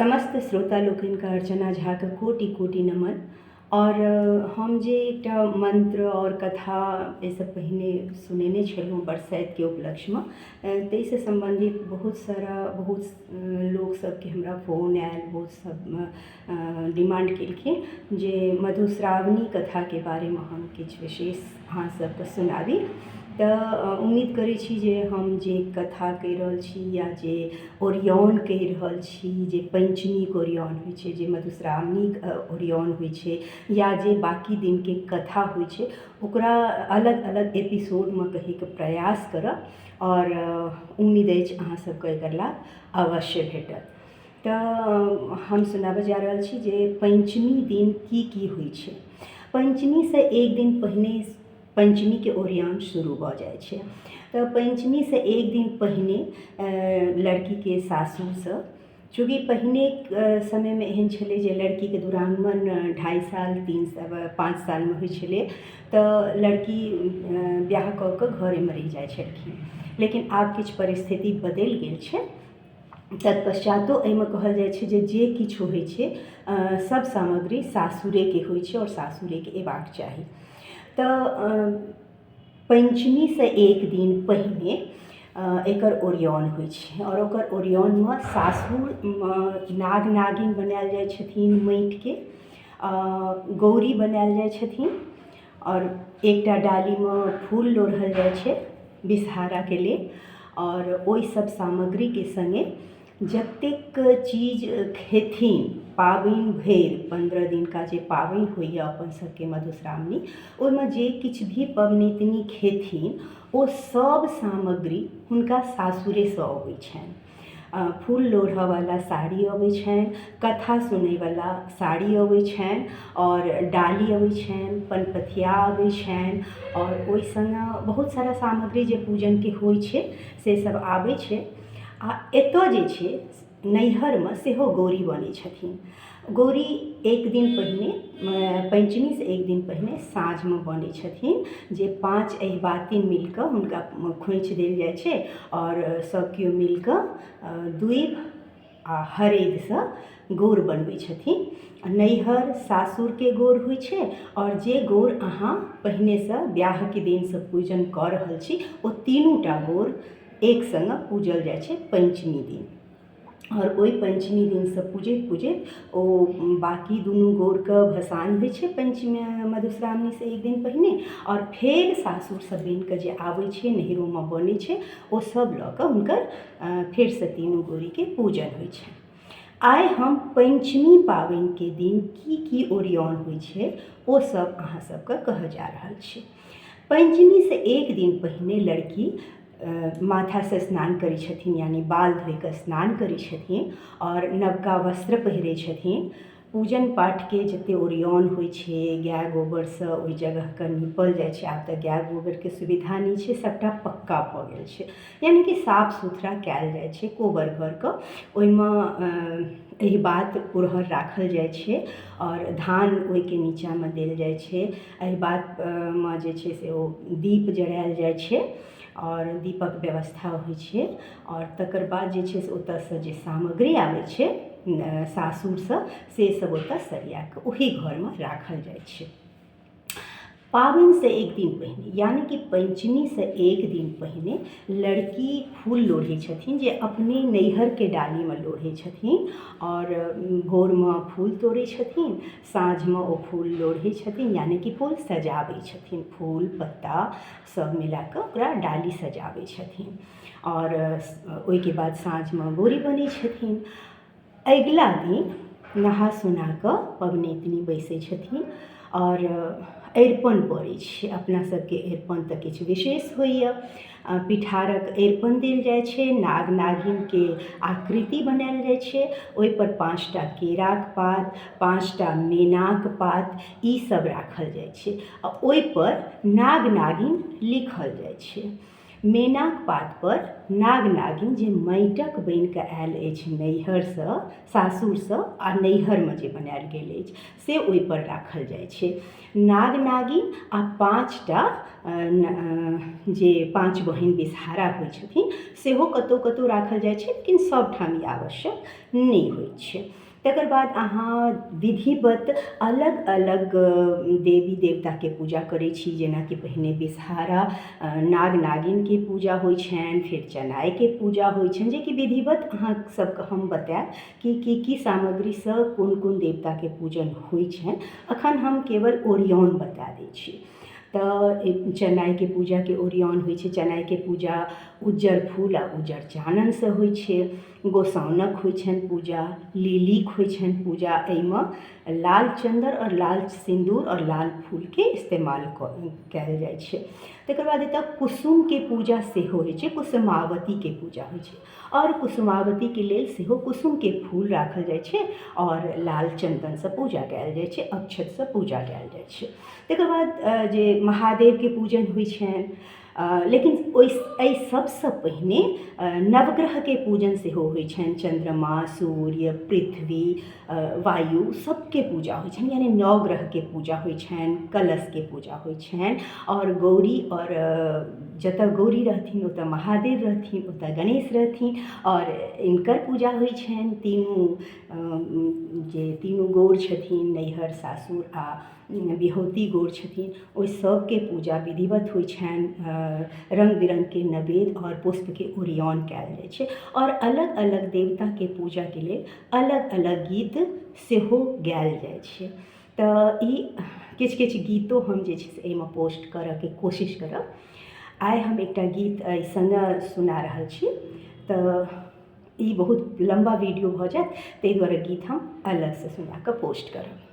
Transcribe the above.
समस्त श्रोता लोकनिके अर्चना झाके कोटि कोटि नमन। और हम जे एकटा मंत्र और कथा एहिसँ पहिने सुनेने छलहुँ बरसाइतके उपलक्ष्यमे, ताहिसँ सम्बन्धित बहुत लोक सबके हमरा फोन आयल, बहुत सब डिमांड केलखिन जे मधुश्रावणी कथाके बारेमे हम किछु विशेष अहाँ सबके सुनाबी। तऽ उम्मीद करै छी जे हम जे कथा कहि रहल छी या जे ओरियान कहि रहल छी, जे पंचमीके ओरियान होइ छै, जे मधुश्रावणीके ओरियान होइ छै, या जे बाकी दिनके कथा होइ छै, ओकरा अलग अलग एपिसोडमे कहैके प्रयास करब और उम्मीद अछि अहाँ सबके एकर लाभ अवश्य भेटत। तऽ हम सुनाबऽ जा रहल छी जे पंचमी दिन की होइ छै। पंचमीसँ एक दिन पहिने पंचमीके ओरियान शुरू भऽ जाइ छै। तऽ पंचमीसँ एक दिन पहिने लड़कीके सासुरसँ, चूँकि पहिने समयमे एहन छलै जे लड़कीके दुरागमन 2.5 साल 3 साल 5 सालमे होइ छलै, तऽ लड़की बिआह कऽ कऽ घरेमे रहि जाइ छलखिन। लेकिन आब किछु परिस्थिति बदलि गेल छै। तत्पश्चातो एहिमे कहल जाइ छै जे किछु होइ छै सब सामग्री सासुरेके होइ छै और सासुरेके अएबाक चाही। तऽ पंचमीसँ एक दिन पहिने एकर ओरियान होइ छै और ओकर ओरियानमे सासुरमे नाग नागिन बनायल जाइ छथिन माटिके, गौरी बनायल जाइ छथिन और एकटा डालीमे फूल लोढ़ल जाइ छै विषहाराके लेल। और ओहि सब सामग्रीके संगे जतेक चीज खेथिन पाबनि भरि 15 दिनका जे पाबनि होइए अपन सबके मधुश्रावणी, ओहिमे जे किछु भी पबनैतिनी खेथिन ओ सब सामग्री हुनका सासुरेसँ अबै छनि। फूल लोढ़ऽवला साड़ी अबै छनि, कथा सुनैवला साड़ी अबै छनि और डाली अबै छनि, पनपथिया अबै छनि और ओहि सङ्गे बहुत सारा सामग्री जे पूजनके होइ छै से सब आबै छै। आ एतऽ जे छै नैहरमे सेहो गौरी बनै छथिन। गौरी एक दिन पहिने पंचमीसँ एक दिन पहिने साँझमे बनै छथिन, जे 5 अहिबातिन मिलिकऽ हुनका खोइँछ देल जाइ छै और सब केओ मिलिकऽ दूइब आ हरदिसँ गौर बनबै छथिन। नैहर सासुरके गौर होइ छै और जे गौर अहाँ पहिनेसँ बिआहके दिनसँ पूजन कऽ रहल छी ओ तीनूटा गौर एक सङ्गे पूजल जाइ छै पंचमी दिन। और ओहि पंचमी दिनसँ पूजैत पूजैत ओ बाकी दुनू गौरके भसान होइ छै पंचमी मधुश्रावणीसँ एक दिन पहिने, और फेर सासुरसँ बनिकऽ जे आबै छै नैहरोमे बनै छै ओ सब लऽ कऽ हुनकर फेरसँ तीनू गौरीके पूजन होइ छै। आइ हम पंचमी पाबनिके दिन की ओरियान होइ छै ओ सब अहाँ सबके कहऽ जा रहल छी। पंचमीसँ एक दिन पहिने लड़की माथासँ स्नान करै छथिन, यानी बाल धोइकऽ स्नान करै छथिन और नवका वस्त्र पहिरै छथिन। पूजन पाठके जते ओरियान होइ छै गाय गोबरसँ ओहि जगहके नीपल जाइ छै। आब तऽ गाय गोबरके सुविधा नहि छै, सबटा पक्का भऽ गेल छै, यानी कि साफ सुथरा कयल जाइ छै कोबर घरके। ओहिमे अहिबात पुरहर राखल जाइ छै और धान ओहिके नीचाँमे देल जाइ छै। अहिबातमे जे छै से ओ दीप जरायल जाइ छै और दीपक व्यवस्था होइ छै। और तकर बाद जे छै से ओतऽसँ जे सामग्री आबै छै सासुरसँ से सब ओतऽ सरिया कऽ ओही घरमे राखल जाइ छै। पाबनिसँ एक दिन पहिने यानी कि पंचमीसँ एक दिन पहिने लड़की फूल लोढ़ै छथिन, जे अपने नैहरके डालीमे लोढ़ै छथिन और भोरमे फूल तोड़ै छथिन, साँझमे ओ फूल लोढ़ै छथिन, यानी कि फूल सजाबै छथिन, फूल पत्ता सब मिला कऽ ओकरा डाली सजाबै छथिन। और ओहिके बाद साँझमे गौरी बनै छथिन। अगिला दिन नहा सुना कऽ पबनैतिनी बैसै छथिन और अरिपन पड़ै छै। अपना सबके अरिपन तऽ किछु विशेष होइए। पिठारक अरिपन देल जाइ छै, नाग नागिनके आकृति बनायल जाइ छै, ओहिपर 5टा केराक पात, 5टा मेनाक पात ई सब राखल जाइ छै आ ओहिपर नाग नागिन लिखल जाइ छै। मेनाक पात पर नाग नागिन जे माटिक बनि कऽ आयल अछि नैहरसँ, सासुरसँ आ नैहरमे जे बनायल गेल अछि से ओहिपर राखल जाइ छै। नाग नागिन आ 5टा जे 5 बहिन बिसहारा होइ छथिन सेहो कतहु कतहु राखल जाइ छै, लेकिन सभठाम ई आवश्यक नहि होइ छै। तकर बाद अहाँ विधिवत अलग अलग देवी देवताके पूजा करै छी, जेनाकि पहिने बिसहारा नाग नागिनके पूजा होइ छनि, फेर चनाइके पूजा होइ छनि, जेकि विधिवत अहाँ सबके हम बतायब कि की सामग्रीसँ कोन कोन देवताके पूजन होइ छनि। अखन हम केवल ओरियान बता दै छी। तऽ चनाइके पूजाके ओरियान होइ छै। चनाइके पूजा उज्जर फूल आ उज्जर चाननसँ होइ छै। गोसाउनक होइ छनि पूजा, लिलीक होइ छनि पूजा। एहिमे लाल चन्दन और लाल सिन्दूर और लाल फूलके इस्तेमाल कयल जाइ छै। तकर बाद एतऽ कुसुमके पूजा सेहो होइ छै, कुसुमावतीके पूजा होइ छै, और कुसुमावतीके लेल सेहो कुसुमके फूल राखल जाइ छै और लाल चन्दनसँ पूजा कयल जाइ छै, अक्षतसँ पूजा कयल जाइ छै। तकर बाद जे महादेवके पूजन होइ छनि, लेकिन एहि सबसँ पहिने नवग्रहके पूजन सेहो होइ छनि। चन्द्रमा, सूर्य, पृथ्वी, वायु सबके पूजा होइ छनि, यानी 9 ग्रहके पूजा होइ छनि, कलशके पूजा होइ छनि। और गौरी और जतऽ गौरी रहथिन ओतऽ महादेव रहथिन, ओतऽ गणेश रहथिन, और इनकर पूजा होइ छनि। तीनू गौर छथिन, नैहर, सासुर आ बिहौती गौर छथिन, ओहि सबके पूजा विधिवत होइ छनि। रङ्ग बिरङ्गके नैवेद्य और पुष्पके ओरियान कयल जाइ छै, और अलग अलग देवताके पूजाके लेल अलग अलग गीत सेहो गायल जाइ छै। तऽ ई किछु गीतो हम जे छै से एहिमे पोस्ट करऽके कोशिश करब। आइ हम एकटा गीत एहि सङ्गे सुना रहल छी, तऽ ई बहुत लम्बा वीडियो भऽ जायत, ताहि दुआरे गीत हम अलगसँ सुना कऽ पोस्ट करब।